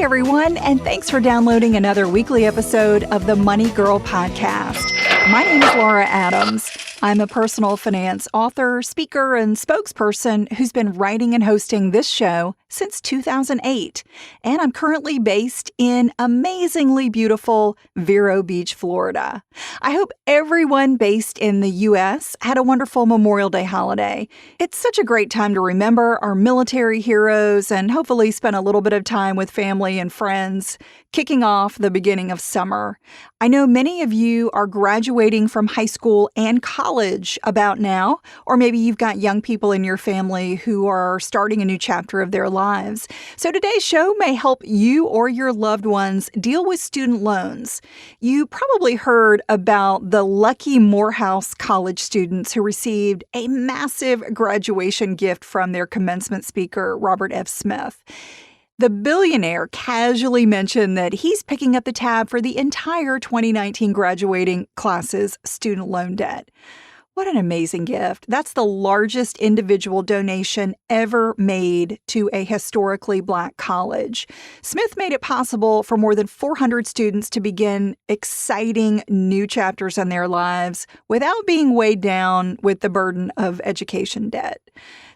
Hey everyone, and thanks for downloading another weekly episode of the Money Girl Podcast. My name is Laura Adams. I'm a personal finance author, speaker, and spokesperson who's been writing and hosting this show since 2008. And I'm currently based in amazingly beautiful Vero Beach, Florida. I hope everyone based in the U.S. had a wonderful Memorial Day holiday. It's such a great time to remember our military heroes and hopefully spend a little bit of time with family and friends, kicking off the beginning of summer. I know many of you are graduating from high school and college about now, or maybe you've got young people in your family who are starting a new chapter of their lives. So today's show may help you or your loved ones deal with student loans. You probably heard about the lucky Morehouse College students who received a massive graduation gift from their commencement speaker, Robert F. Smith. The billionaire casually mentioned that he's picking up the tab for the entire 2019 graduating class's student loan debt. What an amazing gift. That's the largest individual donation ever made to a historically Black college. Smith made it possible for more than 400 students to begin exciting new chapters in their lives without being weighed down with the burden of education debt.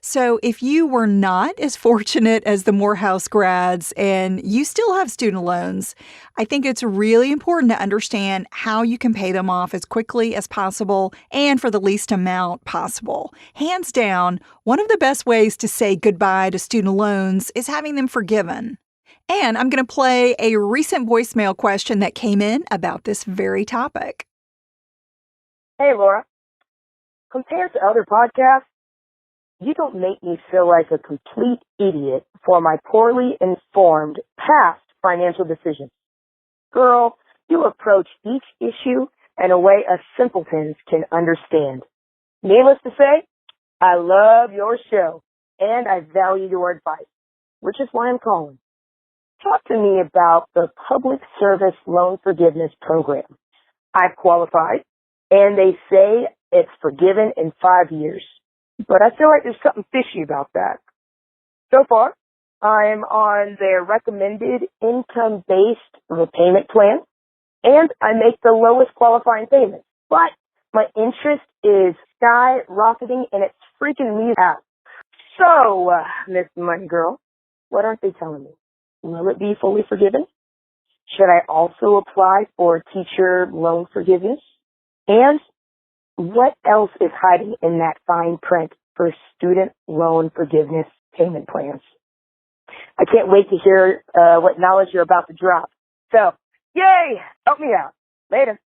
So if you were not as fortunate as the Morehouse grads and you still have student loans, I think it's really important to understand how you can pay them off as quickly as possible and for the least amount possible. Hands down, one of the best ways to say goodbye to student loans is having them forgiven. And I'm going to play a recent voicemail question that came in about this very topic. Hey, Laura. Compared to other podcasts, you don't make me feel like a complete idiot for my poorly informed past financial decisions. Girl, you approach each issue in a way us simpletons can understand. Needless to say, I love your show and I value your advice, which is why I'm calling. Talk to me about the Public Service Loan Forgiveness Program. I've qualified and they say it's forgiven in 5 years. But I feel like there's something fishy about that. So far, I'm on their recommended income-based repayment plan, and I make the lowest qualifying payment. But my interest is skyrocketing, and it's freaking me out. So, Miss Money Girl, what aren't they telling me? Will it be fully forgiven? Should I also apply for teacher loan forgiveness? And what else is hiding in that fine print for student loan forgiveness payment plans? I can't wait to hear what knowledge you're about to drop. So, yay! Help me out. Later.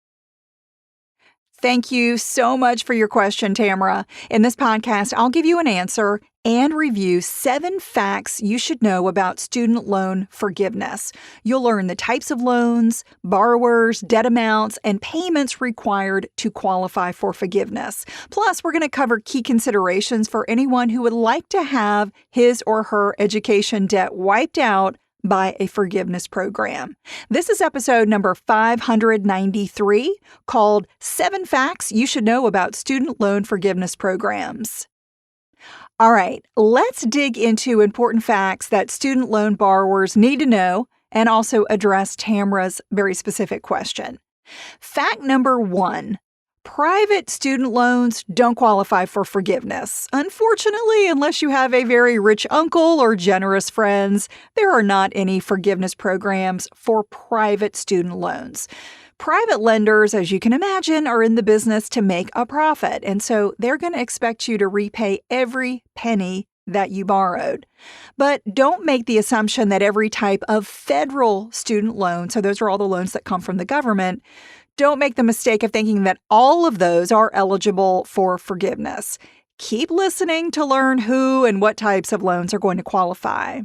Thank you so much for your question, Tamara. In this podcast, I'll give you an answer and review 7 facts you should know about student loan forgiveness. You'll learn the types of loans, borrowers, debt amounts, and payments required to qualify for forgiveness. Plus, we're going to cover key considerations for anyone who would like to have his or her education debt wiped out by a forgiveness program. This is episode number 593, called 7 Facts You Should Know About Student Loan Forgiveness Programs. All right, let's dig into important facts that student loan borrowers need to know and also address Tamara's very specific question. Fact number 1. Private student loans don't qualify for forgiveness. Unfortunately, unless you have a very rich uncle or generous friends, there are not any forgiveness programs for private student loans. Private lenders, as you can imagine, are in the business to make a profit, and so they're going to expect you to repay every penny that you borrowed. But don't make the assumption that every type of federal student loan, so those are all the loans that come from the government, don't make the mistake of thinking that all of those are eligible for forgiveness. Keep listening to learn who and what types of loans are going to qualify.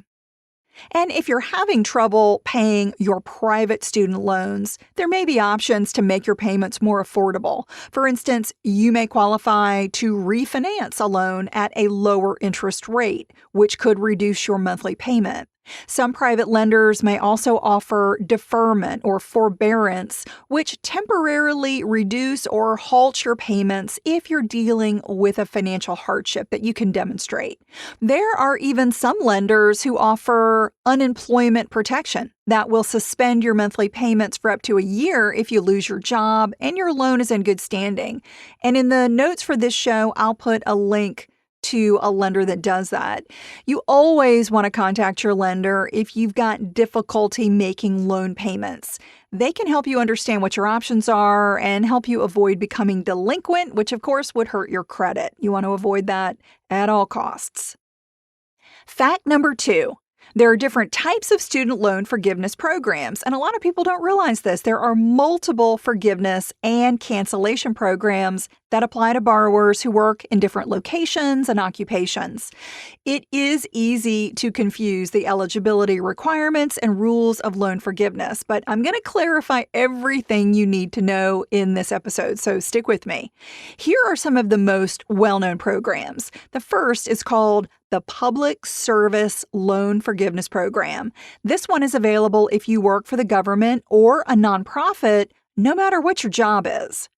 And if you're having trouble paying your private student loans, there may be options to make your payments more affordable. For instance, you may qualify to refinance a loan at a lower interest rate, which could reduce your monthly payment. Some private lenders may also offer deferment or forbearance, which temporarily reduce or halt your payments if you're dealing with a financial hardship that you can demonstrate. There are even some lenders who offer unemployment protection that will suspend your monthly payments for up to a year if you lose your job and your loan is in good standing. And in the notes for this show, I'll put a link to a lender that does that. You always want to contact your lender if you've got difficulty making loan payments. They can help you understand what your options are and help you avoid becoming delinquent, which of course would hurt your credit. You want to avoid that at all costs. Fact number 2. There are different types of student loan forgiveness programs, and a lot of people don't realize this. There are multiple forgiveness and cancellation programs that apply to borrowers who work in different locations and occupations. It is easy to confuse the eligibility requirements and rules of loan forgiveness, but I'm going to clarify everything you need to know in this episode, so stick with me. Here are some of the most well-known programs. The first is called the Public Service Loan Forgiveness Program. This one is available if you work for the government or a nonprofit, no matter what your job is.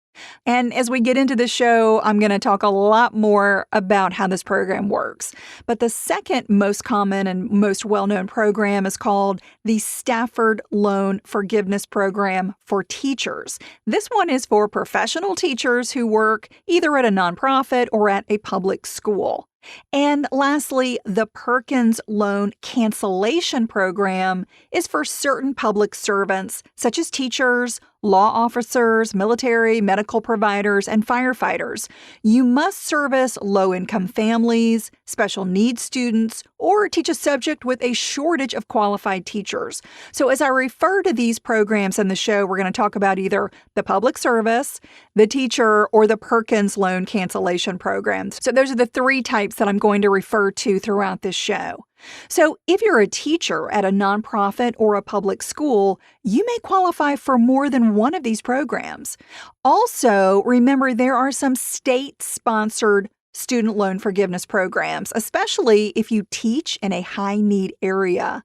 And as we get into the show, I'm going to talk a lot more about how this program works. But the second most common and most well-known program is called the Stafford Loan Forgiveness Program for Teachers. This one is for professional teachers who work either at a nonprofit or at a public school. And lastly, the Perkins Loan Cancellation Program is for certain public servants, such as teachers, law officers, military, medical providers, and firefighters. You must service low-income families, special needs students, or teach a subject with a shortage of qualified teachers. So as I refer to these programs in the show, we're going to talk about either the public service, the teacher, or the Perkins Loan Cancellation Program. So those are the three types that I'm going to refer to throughout this show. So if you're a teacher at a nonprofit or a public school, you may qualify for more than one of these programs. Also, remember there are some state-sponsored student loan forgiveness programs, especially if you teach in a high-need area.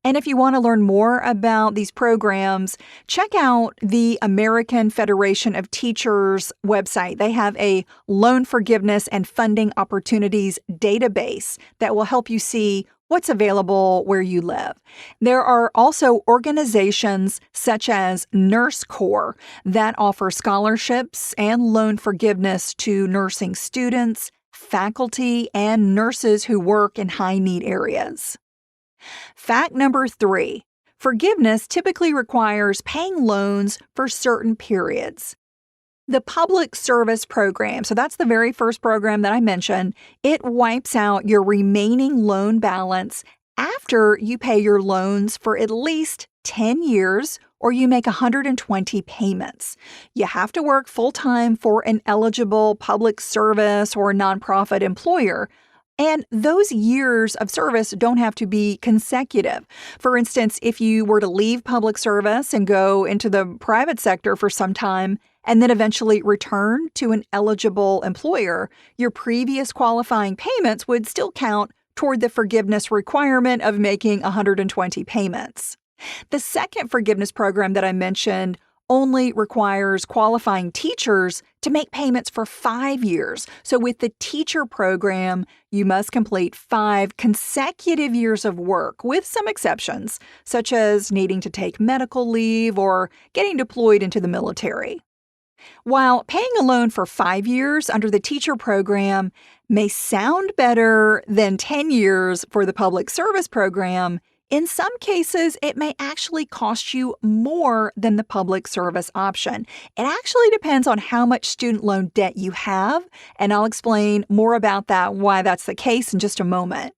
And if you want to learn more about these programs, check out the American Federation of Teachers website. They have a loan forgiveness and funding opportunities database that will help you see what's available where you live. There are also organizations such as Nurse Corps that offer scholarships and loan forgiveness to nursing students, faculty, and nurses who work in high-need areas. Fact number 3. Forgiveness typically requires paying loans for certain periods. The Public Service Program, so that's the very first program that I mentioned, it wipes out your remaining loan balance after you pay your loans for at least 10 years or you make 120 payments. You have to work full-time for an eligible public service or nonprofit employer. And those years of service don't have to be consecutive. For instance, if you were to leave public service and go into the private sector for some time and then eventually return to an eligible employer, your previous qualifying payments would still count toward the forgiveness requirement of making 120 payments. The second forgiveness program that I mentioned only requires qualifying teachers to make payments for 5 years. So with the teacher program, you must complete 5 consecutive years of work, with some exceptions, such as needing to take medical leave or getting deployed into the military. While paying a loan for 5 years under the teacher program may sound better than 10 years for the public service program, in some cases, it may actually cost you more than the public service option. It actually depends on how much student loan debt you have, and I'll explain more about that, why that's the case in just a moment.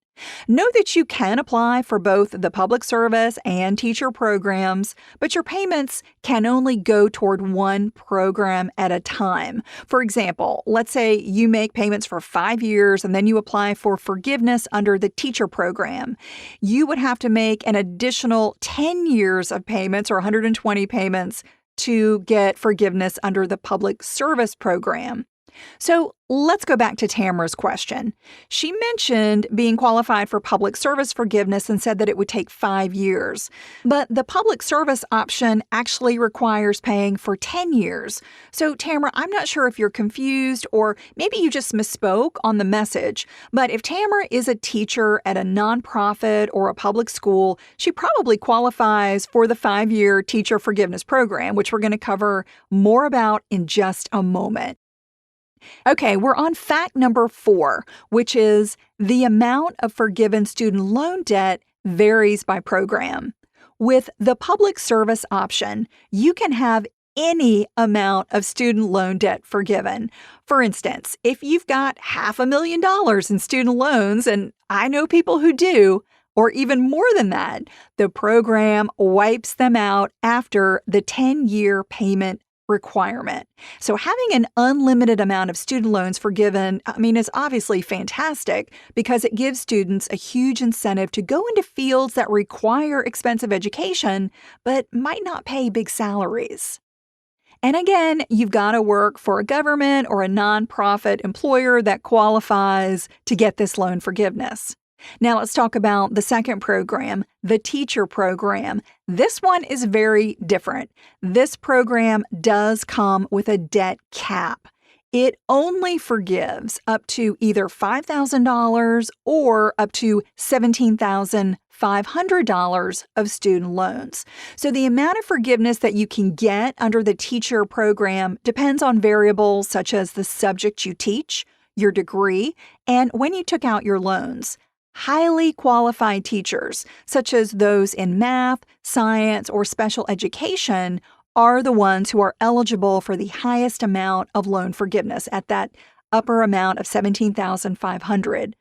Know that you can apply for both the public service and teacher programs, but your payments can only go toward one program at a time. For example, let's say you make payments for 5 years and then you apply for forgiveness under the teacher program. You would have to make an additional 10 years of payments or 120 payments to get forgiveness under the public service program. So let's go back to Tamara's question. She mentioned being qualified for public service forgiveness and said that it would take 5 years. But the public service option actually requires paying for 10 years. So, Tamara, I'm not sure if you're confused or maybe you just misspoke on the message. But if Tamara is a teacher at a nonprofit or a public school, she probably qualifies for the 5-year teacher forgiveness program, which we're going to cover more about in just a moment. Okay, we're on fact number 4, which is the amount of forgiven student loan debt varies by program. With the public service option, you can have any amount of student loan debt forgiven. For instance, if you've got $500,000 in student loans, and I know people who do, or even more than that, the program wipes them out after the 10-year payment requirement. So having an unlimited amount of student loans forgiven, is obviously fantastic because it gives students a huge incentive to go into fields that require expensive education, but might not pay big salaries. And again, you've got to work for a government or a nonprofit employer that qualifies to get this loan forgiveness. Now let's talk about the second program, the teacher program. This one is very different. This program does come with a debt cap. It only forgives up to either $5,000 or up to $17,500 of student loans. So the amount of forgiveness that you can get under the teacher program depends on variables such as the subject you teach, your degree, and when you took out your loans. Highly qualified teachers, such as those in math, science, or special education, are the ones who are eligible for the highest amount of loan forgiveness at that upper amount of $17,500.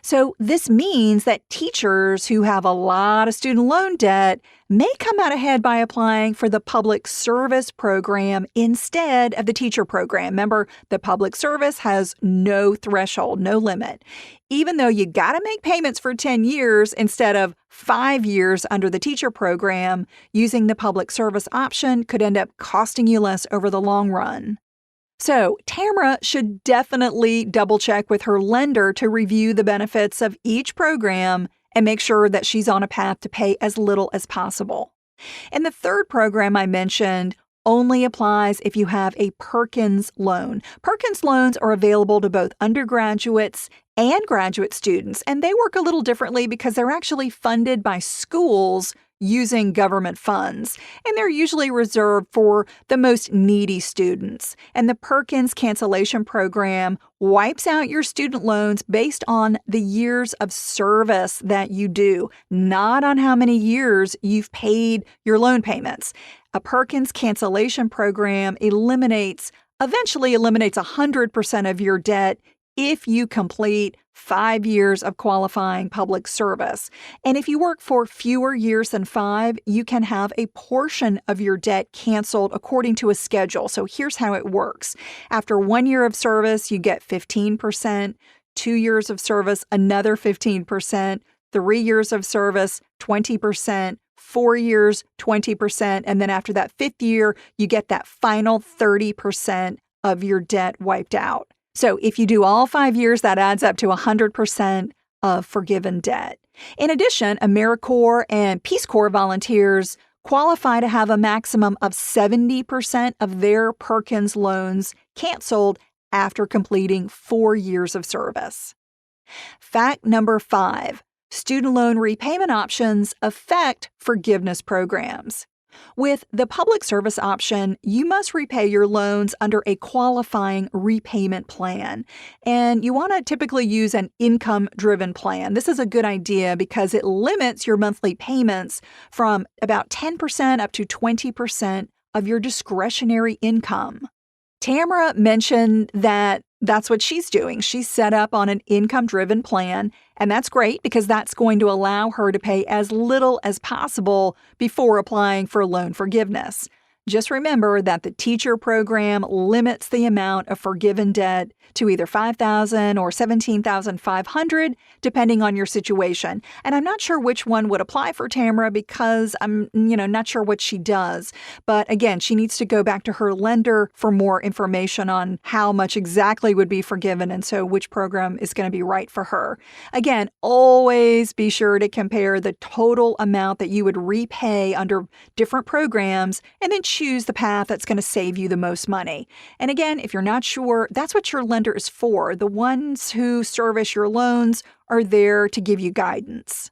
So this means that teachers who have a lot of student loan debt may come out ahead by applying for the public service program instead of the teacher program. Remember, the public service has no threshold, no limit. Even though you got to make payments for 10 years instead of 5 years under the teacher program, using the public service option could end up costing you less over the long run. So, Tamara should definitely double check with her lender to review the benefits of each program and make sure that she's on a path to pay as little as possible. And the third program I mentioned only applies if you have a Perkins loan. Perkins loans are available to both undergraduates and graduate students, and they work a little differently because they're actually funded by schools using government funds, and they're usually reserved for the most needy students. And the Perkins cancellation program wipes out your student loans based on the years of service that you do, not on how many years you've paid your loan payments. A Perkins cancellation program eventually eliminates 100% of your debt if you complete 5 years of qualifying public service. And if you work for fewer years than 5, you can have a portion of your debt canceled according to a schedule. So here's how it works. After 1 year of service, you get 15%, 2 years of service, another 15%, 3 years of service, 20%, 4 years, 20%, and then after that 5th year, you get that final 30% of your debt wiped out. So if you do all 5 years, that adds up to 100% of forgiven debt. In addition, AmeriCorps and Peace Corps volunteers qualify to have a maximum of 70% of their Perkins loans canceled after completing 4 years of service. Fact number 5, student loan repayment options affect forgiveness programs. With the public service option, you must repay your loans under a qualifying repayment plan. And you want to typically use an income-driven plan. This is a good idea because it limits your monthly payments from about 10% up to 20% of your discretionary income. Tamara mentioned that that's what she's doing. She's set up on an income-driven plan, and that's great because that's going to allow her to pay as little as possible before applying for loan forgiveness. Just remember that the teacher program limits the amount of forgiven debt to either $5,000 or $17,500, depending on your situation. And I'm not sure which one would apply for Tamara because I'm, not sure what she does. But again, she needs to go back to her lender for more information on how much exactly would be forgiven and so which program is going to be right for her. Again, always be sure to compare the total amount that you would repay under different programs and then choose the path that's going to save you the most money. And again, if you're not sure, that's what your lender is for. The ones who service your loans are there to give you guidance.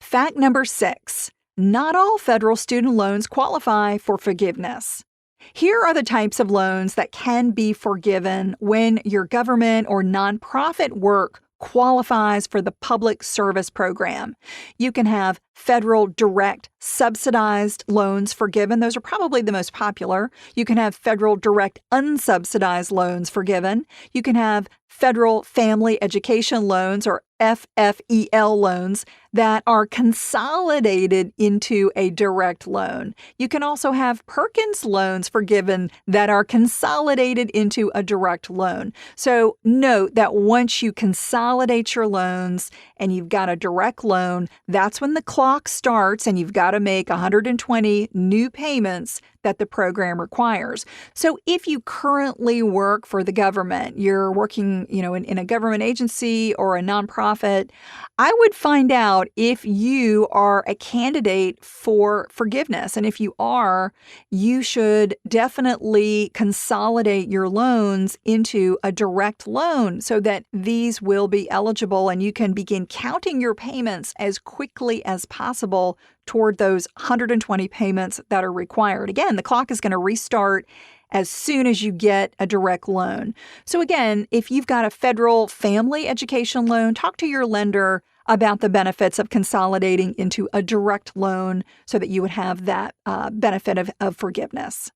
Fact number 6. Not all federal student loans qualify for forgiveness. Here are the types of loans that can be forgiven when your government or nonprofit work qualifies for the public service program. You can have federal direct subsidized loans forgiven. Those are probably the most popular. You can have federal direct unsubsidized loans forgiven. You can have federal family education loans or FFEL loans that are consolidated into a direct loan. You can also have Perkins loans forgiven that are consolidated into a direct loan. So note that once you consolidate your loans and you've got a direct loan, that's when the clock starts and you've got to make 120 new payments that the program requires. So if you currently work for the government, you're working, in a government agency or a nonprofit, I would find out if you are a candidate for forgiveness. And if you are, you should definitely consolidate your loans into a direct loan so that these will be eligible and you can begin counting your payments as quickly as possible toward those 120 payments that are required. Again, the clock is going to restart as soon as you get a direct loan. So again, if you've got a federal family education loan, talk to your lender about the benefits of consolidating into a direct loan so that you would have that benefit of forgiveness.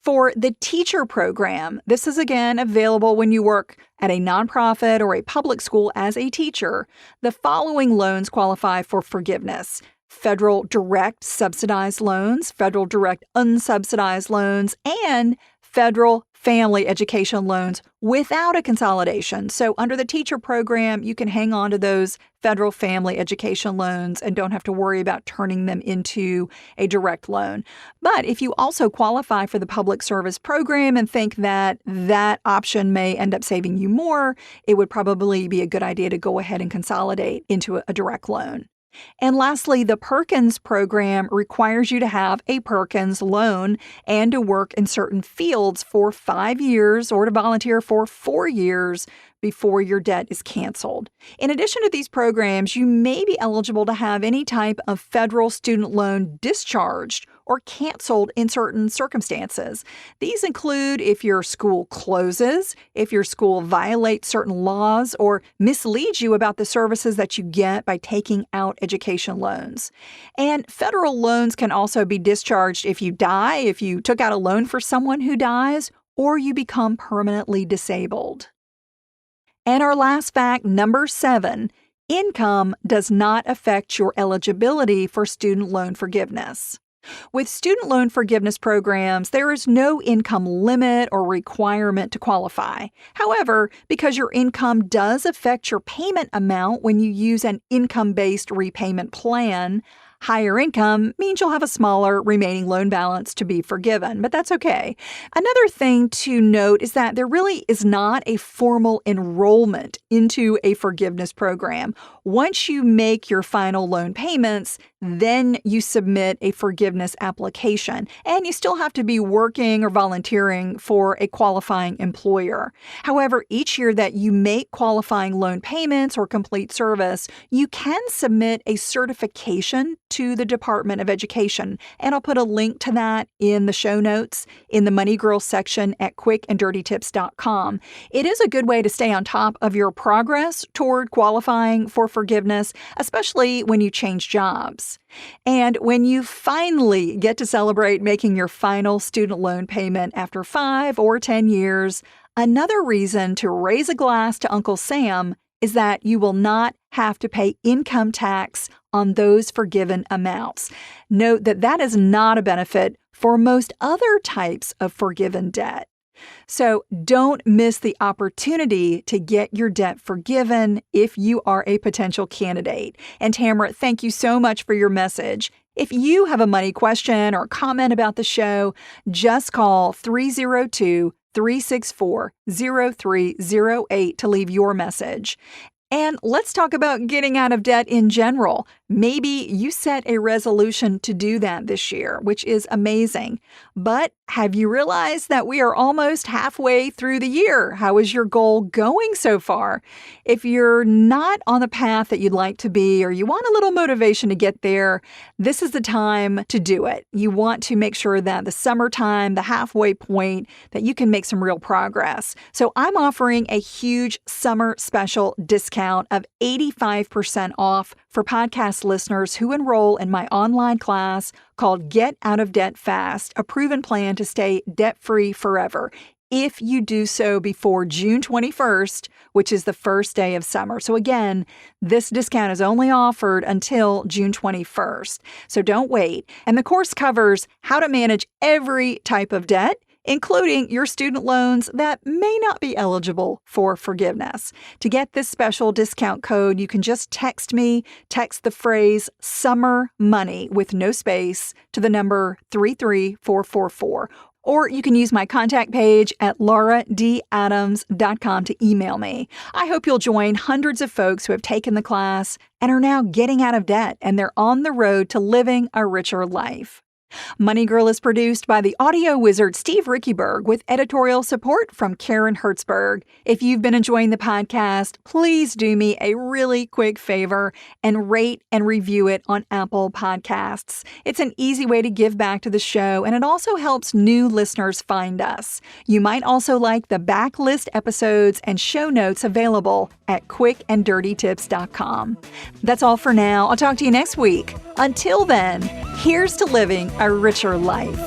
For the teacher program, this is again available when you work at a nonprofit or a public school as a teacher. The following loans qualify for forgiveness: federal direct subsidized loans, federal direct unsubsidized loans, and federal family education loans without a consolidation. So under the teacher program, you can hang on to those federal family education loans and don't have to worry about turning them into a direct loan. But if you also qualify for the public service program and think that that option may end up saving you more, it would probably be a good idea to go ahead and consolidate into a direct loan. And lastly, the Perkins program requires you to have a Perkins loan and to work in certain fields for 5 years or to volunteer for 4 years before your debt is canceled. In addition to these programs, you may be eligible to have any type of federal student loan discharged or canceled in certain circumstances. These include if your school closes, if your school violates certain laws, or misleads you about the services that you get by taking out education loans. And federal loans can also be discharged if you die, if you took out a loan for someone who dies, or you become permanently disabled. And our last fact, number 7, income does not affect your eligibility for student loan forgiveness. With student loan forgiveness programs, there is no income limit or requirement to qualify. However, because your income does affect your payment amount when you use an income-based repayment plan, higher income means you'll have a smaller remaining loan balance to be forgiven, but that's okay. Another thing to note is that there really is not a formal enrollment into a forgiveness program. Once you make your final loan payments, then you submit a forgiveness application, and you still have to be working or volunteering for a qualifying employer. However, each year that you make qualifying loan payments or complete service, you can submit a certification to the Department of Education, and I'll put a link to that in the show notes in the Money Girl section at quickanddirtytips.com. It is a good way to stay on top of your progress toward qualifying for forgiveness, especially when you change jobs. And when you finally get to celebrate making your final student loan payment after 5 or 10 years, another reason to raise a glass to Uncle Sam is that you will not have to pay income tax on those forgiven amounts. Note that that is not a benefit for most other types of forgiven debt. So don't miss the opportunity to get your debt forgiven if you are a potential candidate. And Tamara, thank you so much for your message. If you have a money question or comment about the show, just call 302-364-0308 to leave your message. And let's talk about getting out of debt in general. Maybe you set a resolution to do that this year, which is amazing. But have you realized that we are almost halfway through the year? How is your goal going so far? If you're not on the path that you'd like to be, or you want a little motivation to get there, this is the time to do it. You want to make sure that the summertime, the halfway point, that you can make some real progress. So I'm offering a huge summer special discount of 85% off for podcast listeners who enroll in my online class called Get Out of Debt Fast, a proven plan to stay debt-free forever, if you do so before June 21st, which is the first day of summer. So again, this discount is only offered until June 21st. So don't wait. And the course covers how to manage every type of debt, including your student loans that may not be eligible for forgiveness. To get this special discount code, you can just text the phrase Summer Money with no space to the number 33444. Or you can use my contact page at lauradadams.com to email me. I hope you'll join hundreds of folks who have taken the class and are now getting out of debt, and they're on the road to living a richer life. Money Girl is produced by the audio wizard Steve Rickyberg with editorial support from Karen Hertzberg. If you've been enjoying the podcast, please do me a really quick favor and rate and review it on Apple Podcasts. It's an easy way to give back to the show, and it also helps new listeners find us. You might also like the backlist episodes and show notes available at quickanddirtytips.com. That's all for now. I'll talk to you next week. Until then, here's to living a richer life.